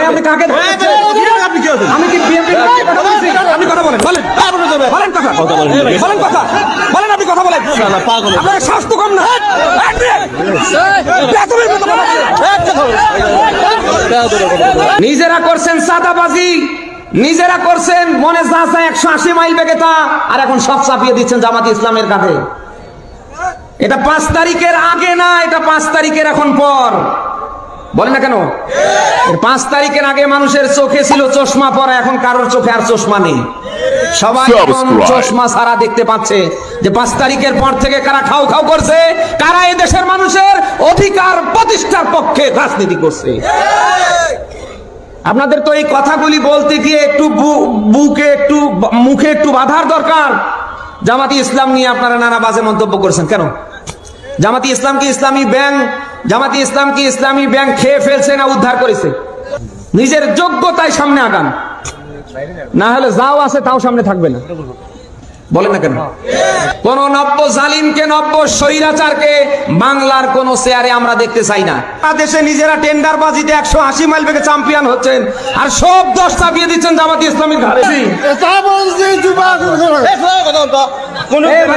আপনি কাকে আমি কি বিএনপি আপনি কথা বলেন বলেন বলেন কথা বলেন কথা বলেন আপনি কথা বলেন আপনার স্বাস্থ্য কম না নিজেরা করছেন সাদাবাজি, নিজেরা করছেন মনে যা চায় 180 মাইল বেগে তা, আর এখন সব চাপিয়ে দিচ্ছেন জামাত ইসলামের কাঁধে। এটা 5 তারিখের আগে না, এটা 5 তারিখের এখন পর। বলেন না কেন? 5 তারিখের আগে মানুষের চোখে ছিল চশমা পরা, এখন কারোর চোখে আর চশমা নেই। সবাই চশমা ছাড়া দেখতে পাচ্ছে যে 5 তারিখের পর থেকে কারা খাও খাও করছে, কারা এই দেশের মানুষের অধিকার প্রতিষ্ঠার পক্ষে রাজনীতি করছে। আপনাদের তো এই কথাগুলি বলতে গিয়ে একটু বুকে একটু মুখে একটু বাধার দরকার। জামাতি ইসলাম নিয়ে আপনারা নানা বাজে মন্তব্য করছেন কেন? জামাতি ইসলাম কি ইসলামী ব্যাংক? জামাতি ইসলাম কি ইসলামী ব্যাংক খেয়ে ফেলছে না উদ্ধার করেছে? নিজের যোগ্যতায় সামনে আগান, না হলে যাও আছে তাও সামনে থাকবে না। বলেন না কেন? কোন নব্য জালিমকে, নব্য স্বৈরাচারকে বাংলার কোন চেয়ারে আমরা দেখতে চাই না। দেশে নিজেরা টেন্ডার বাজিতে 180 মাইল বেগে চ্যাম্পিয়ন হচ্ছেন, আর সব দোষ চাপিয়ে দিচ্ছেন জামাতি ইসলামীর ঘাড়ে।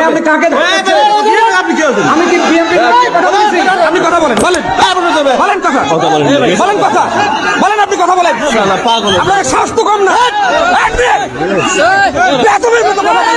আপনি কাকে আমি কি বিএনপি আপনি কথা বলেন বলেন বলেন কথা বলেন কথা বলেন আপনি কথা বলেন আপনার স্বাস্থ্য কম না বেতনের মতো কথা বলেন।